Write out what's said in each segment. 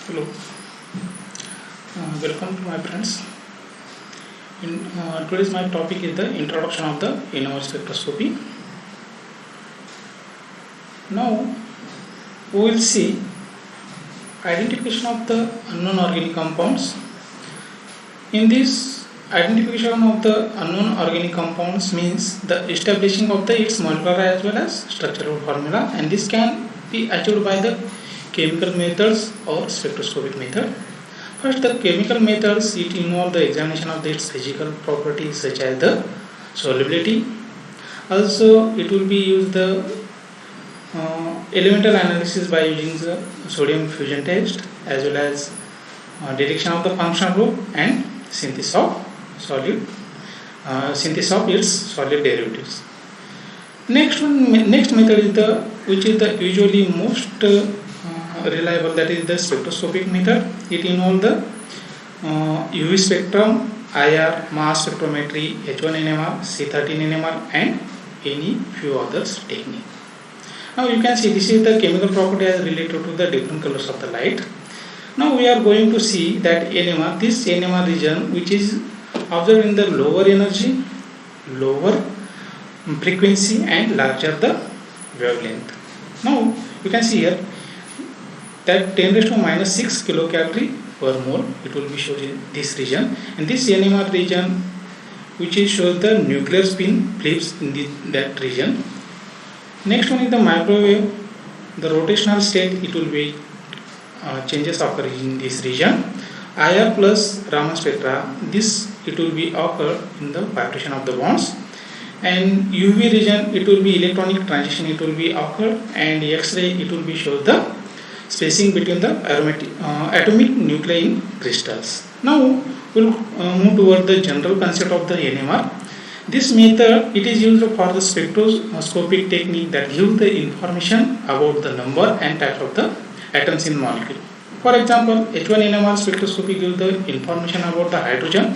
Hello, welcome to my friends. Today's my topic is the introduction of the NMR spectroscopy. Now we will see identification of the unknown organic compounds. In this identification of the unknown organic compounds means the establishing of the its molecular as well as structural formula, and this can be achieved by the chemical methods or spectroscopic method. First, the chemical methods, it involve the examination of its physical properties such as the solubility. Also, it will be used the elemental analysis by using the sodium fusion test as well as detection of the functional group and synthesis of its solid derivatives. Next method is the which is the usually most reliable, that is the spectroscopic method. It involves the UV spectrum, IR, mass spectrometry, H1 NMR, C13 NMR, and any few others technique. Now you can see this is the chemical property as related to the different colors of the light. Now we are going to see that NMR, this NMR region which is observed in the lower energy, lower frequency and larger the wavelength. Now you can see here that 10 raised to minus 6 kilocalorie per mole, it will be shown in this region, and this NMR region which is shows the nuclear spin flips in that region. Next one is the microwave, the rotational state, it will be changes occur in this region. IR plus Raman spectra, this it will be occur in the vibration of the bonds, and UV region it will be electronic transition, it will be occur, and X-ray it will be show the spacing between the atomic nuclei in crystals. Now we'll move toward the general concept of the NMR. This method it is used for the spectroscopic technique that gives the information about the number and type of the atoms in molecule. For example, H1 NMR spectroscopy gives the information about the hydrogen,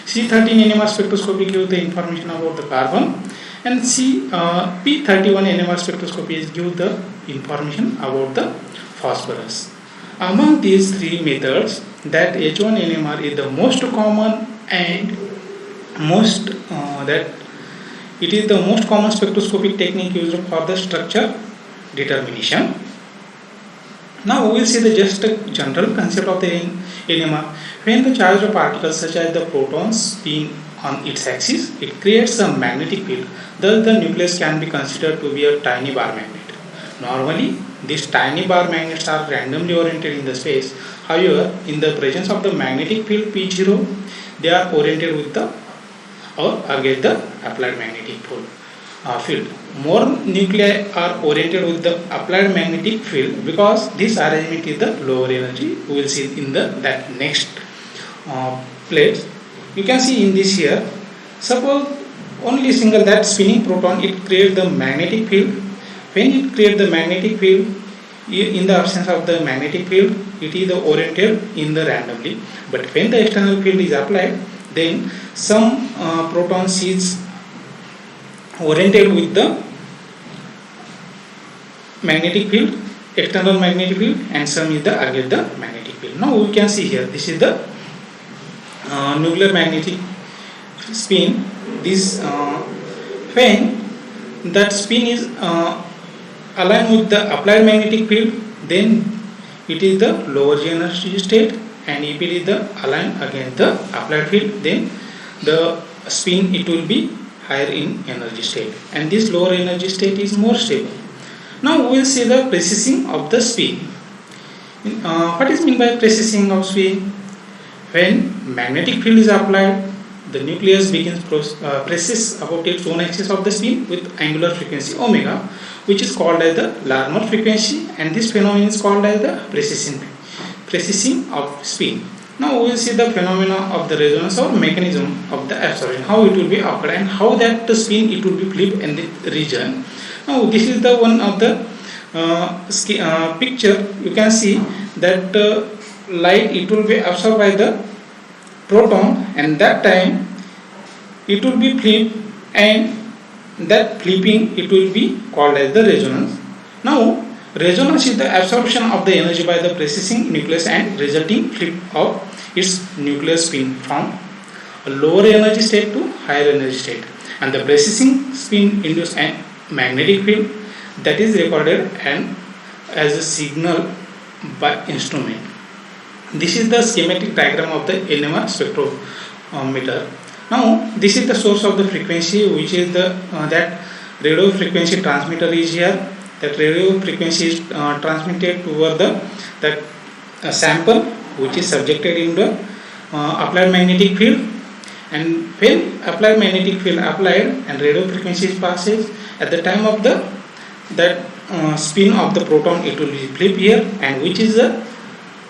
C13 NMR spectroscopy gives the information about the carbon, and P31 NMR spectroscopy gives the information about the phosphorus. Among these three methods, that H1 NMR is the most common and that it is the most common spectroscopic technique used for the structure determination. Now we will see the just general concept of the NMR. When the charged particles such as the protons spin on its axis, it creates a magnetic field. Thus the nucleus can be considered to be a tiny bar magnet. Normally, these tiny bar magnets are randomly oriented in the space. However, in the presence of the magnetic field P0, they are oriented with the or against the applied magnetic field. More nuclei are oriented with the applied magnetic field because this arrangement is the lower energy. We will see in that next plate. You can see in this here. Suppose only single that spinning proton, it creates the magnetic field. When it creates the magnetic field, in the absence of the magnetic field, it is oriented in the randomly. But when the external field is applied, then some protons is oriented with the magnetic field, external magnetic field, and some is the against the magnetic field. Now we can see here, this is the nuclear magnetic spin. This when that spin is aligned with the applied magnetic field, then it is the lower energy state, and if it is the aligned against the applied field, then the spin it will be higher in energy state, and this lower energy state is more stable. Now we will see the precessing of the spin. What is meant by precessing of spin? When magnetic field is applied, the nucleus begins precess about its own axis of the spin with angular frequency omega, which is called as the Larmor frequency, and this phenomenon is called as the precessing of spin. Now we will see the phenomena of the resonance or mechanism of the absorption, how it will be occurred and how that the spin it will be flipped in the region. Now this is the one of the picture. You can see that light it will be absorbed by the proton, and that time it will be flipped, and that flipping it will be called as the resonance. Now Resonance is the absorption of the energy by the precessing nucleus and resulting flip of its nuclear spin from a lower energy state to higher energy state, and the precessing spin induces an magnetic field that is recorded and as a signal by instrument. This is the schematic diagram of the NMR spectrometer. Now this is the source of the frequency, which is the that radio frequency transmitter is here. That radio frequency is transmitted toward the that sample which is subjected in the applied magnetic field, and when applied magnetic field applied and radio frequency is passes, at the time of the that spin of the proton, it will be flip here, and which is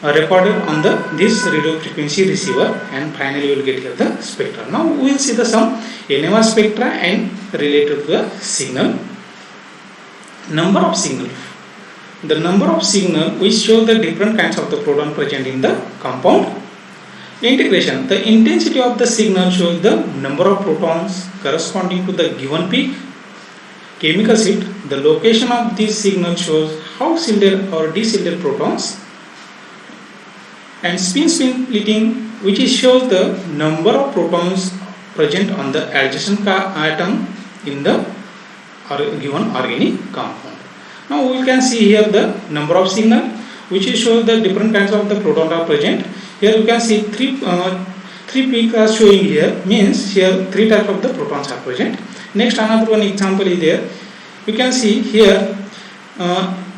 recorded on the this radio frequency receiver, and finally you will get here the spectra. Now we will see the some NMR spectra and related to the signal. Number of signal. The number of signal which show the different kinds of the proton present in the compound. Integration. The intensity of the signal shows the number of protons corresponding to the given peak. Chemical shift. The location of this signal shows how shielded or de-shielded protons. And spin splitting, which shows the number of protons present on the adjacent atom in the given organic compound. Now we can see here the number of signal, which shows the different kinds of the proton are present. Here you can see three peaks are showing here, means here three types of the protons are present. Next, another one example is there. You can see here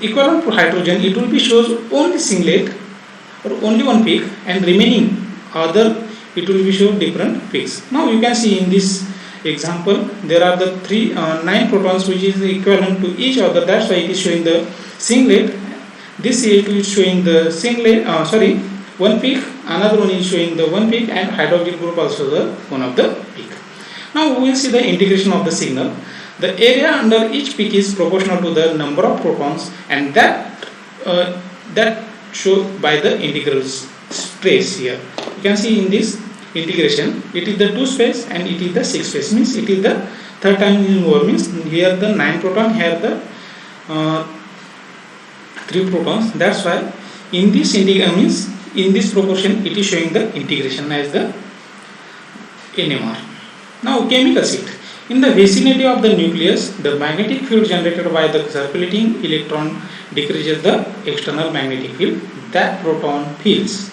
equivalent to hydrogen, it will be shows only singlet or only one peak, and remaining other it will be show different peaks. Now you can see in this example there are the 9 protons which is equivalent to each other. That's why it is showing the singlet. This CO2 is showing the singlet, one peak. Another one is showing the one peak, and hydrogen group also the one of the peak. Now we will see the integration of the signal. The area under each peak is proportional to the number of protons, and that shown by the integral space here. You can see in this integration, it is the 2 space and it is the 6 space, means it is the third time is more, means here the 9 proton, here the 3 protons. That's why in this integration, means in this proportion, it is showing the integration as the NMR. Now chemical shift. In the vicinity of the nucleus, the magnetic field generated by the circulating electron decreases the external magnetic field that proton feels.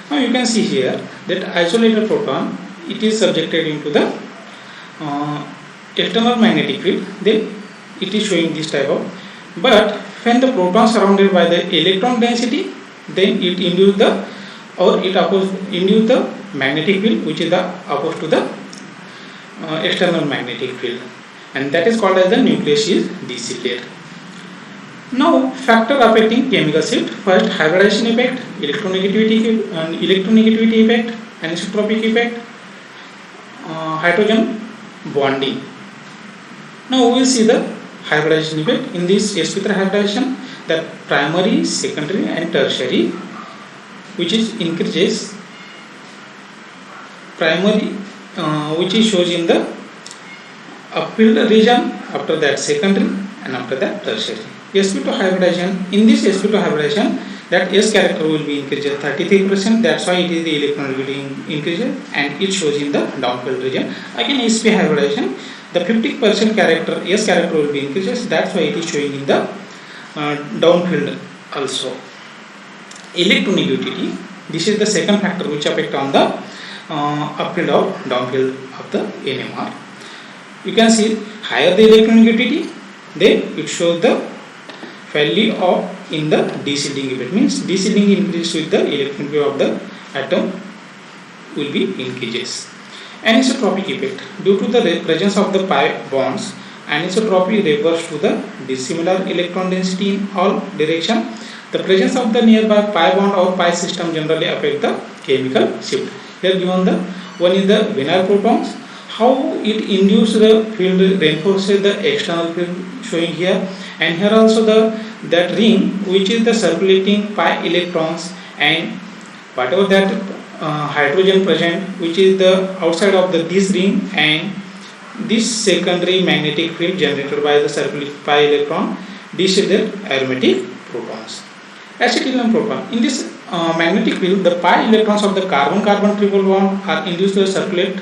Now you can see here that isolated proton, it is subjected into the external magnetic field, then it is showing this type of. But when the proton surrounded by the electron density, then it induce the induce the magnetic field, which is the opposed to the external magnetic field, and that is called as the nucleus is de-shielded. Now factor affecting chemical shift. First, hybridization effect, electronegativity effect, anisotropic effect, hydrogen bonding. Now we will see the hybridization effect. In this sp3 hybridization, that primary, secondary and tertiary, which is increases primary, which is shows in the upfield region, after that secondary, and after that tertiary. sp2 hybridization. In this sp2 hybridization, that S character will be increased 33%. That's why it is the electronegativity increases, and it shows in the downfield region. Again, sp hybridization, the 50% character S character will be increases. That's why it is showing in the downfield also. Electronegativity. This is the second factor which affect on the upfield or downfield of the NMR. You can see higher the electronegativity, then it shows the value of in the de-shielding effect, means de-shielding increases with the electronegativity of the atom will be increases. Anisotropic effect. Due to the presence of the pi bonds, anisotropy refers to the dissimilar electron density in all direction. The presence of the nearby pi bond or pi system generally affect the chemical shift. Here given the one is the vinyl protons, how it induces the field reinforces the external field showing here, and here also that ring which is the circulating pi electrons, and whatever that hydrogen present which is the outside of this ring, and this secondary magnetic field generated by the circulating pi electron, de-shielded aromatic protons. Acetyl and proton. In this magnetic field, the pi electrons of the carbon-carbon triple bond are induced to circulate,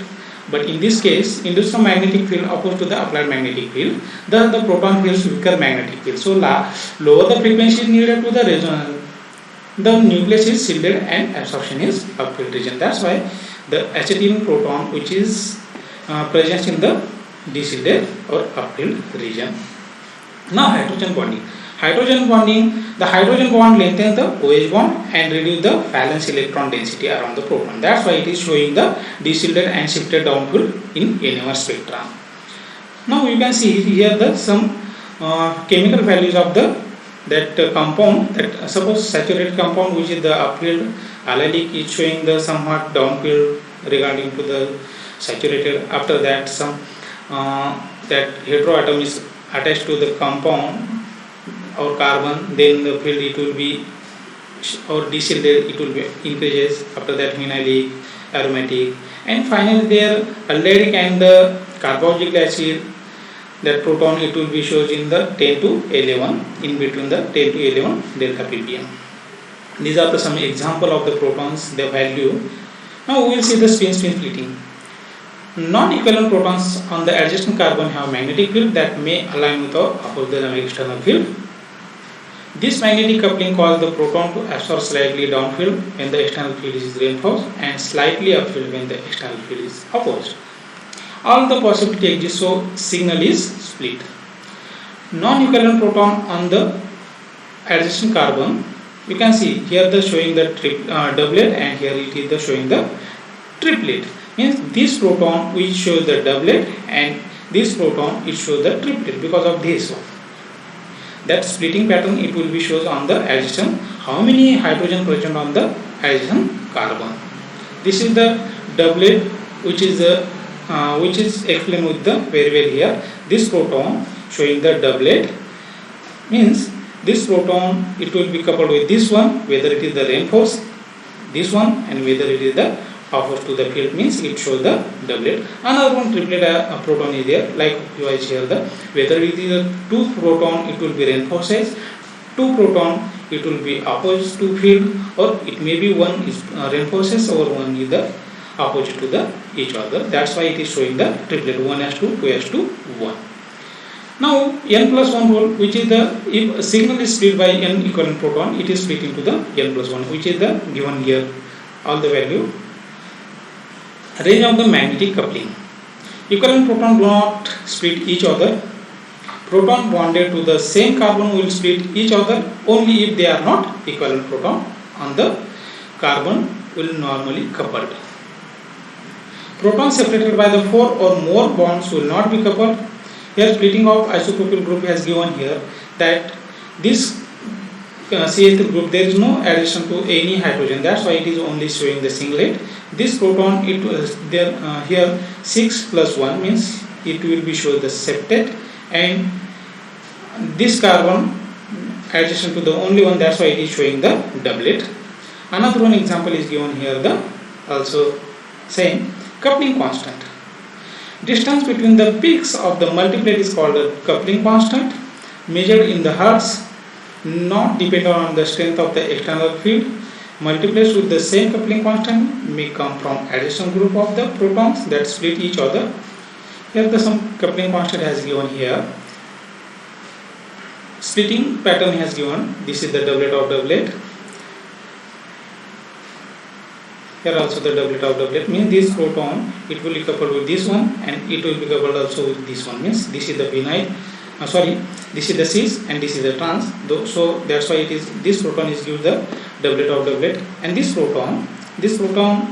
but in this case, induced magnetic field opposed to the applied magnetic field, thus the proton feels weaker magnetic field. So, lower the frequency is needed to the resonance, the nucleus is shielded and absorption is upfield region. That's why the acetyl proton, which is present in the de-shielded or upfield region. Now, hydrogen bonding. Hydrogen bonding, the hydrogen bond lengthens the OH bond and reduce the valence electron density around the proton. That's why it is showing the de-shielded and shifted downfield in NMR spectra. Now you can see here the some chemical values of that compound, that suppose saturated compound which is the upfield, allylic is showing the somewhat downfield regarding to the saturated. After that some that heteroatom is attached to the compound or carbon, then the field it will be or de-shielded, it will be increases. After that phenolic, aromatic, and finally there aldehydic and the carboxylic acid, that proton it will be shows in the 10 to 11, in between the 10 to 11 delta ppm. These are the some example of the protons, the value. Now we will see the spin splitting. Non-equivalent protons on the adjacent carbon have magnetic field that may align with the opposite external field. This magnetic coupling causes the proton to absorb slightly downfield when the external field is reinforced and slightly upfield when the external field is opposed. All the possibility exists, so signal is split. Non-equivalent proton on the adjacent carbon, you can see here the showing the doublet and here it is the showing the triplet. Means this proton which shows the doublet and this proton it shows the triplet because of this one. That splitting pattern it will be shows on the adjacent, how many hydrogen present on the adjacent carbon. This is the doublet which is explained with the very well here. This proton showing the doublet means this proton it will be coupled with this one, whether it is the reinforced this one and whether it is the opposed to the field, means it shows the doublet. Another one triplet proton is there, like you are here the whether it is a 2 proton it will be reinforced, 2 proton it will be opposed to field, or it may be one is reinforced or one is the opposite to the each other. That's why it is showing the triplet 1s2 2s2 1. Now n plus 1 hole, which is the, if a signal is split by n equivalent proton, it is split into the n plus 1, which is the given here all the value. Range of the magnetic coupling. Equivalent proton do not split each other. Proton bonded to the same carbon will split each other only if they are not equivalent proton on the carbon will normally coupled. Protons separated by the 4 or more bonds will not be coupled. Here splitting of isopropyl group has given here that this CH3 group there is no addition to any hydrogen, that's why it is only showing the singlet. This proton it was there here 6 plus 1 means it will be shown the septet, and this carbon addition to the only one, that's why it is showing the doublet. Another one example is given here, the also same coupling constant. Distance between the peaks of the multiplet is called the coupling constant, measured in the hertz, not dependent on the strength of the external field. Multiplets with the same coupling constant may come from adjacent group of the protons that split each other. Here the some coupling constant has given here. Splitting pattern has given. This is the doublet of doublet. Here also the doublet of doublet, means this proton it will be coupled with this one and it will be coupled also with this one, means this is the vinyl, this is the cis and this is the trans. So that's why it is this proton is given the doublet of doublet, and this proton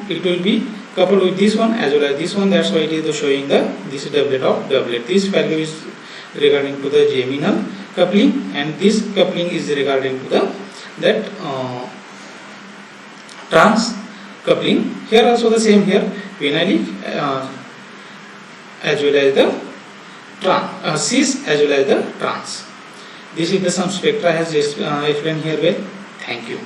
it will be coupled with this one as well as this one. That's why it is showing the this doublet of doublet. This value is regarding to the geminal coupling, and this coupling is regarding to the that trans coupling. Here also the same here, vinylic as well as the trans, cis as well as the trans. This is the some spectra has explained here well. Thank you.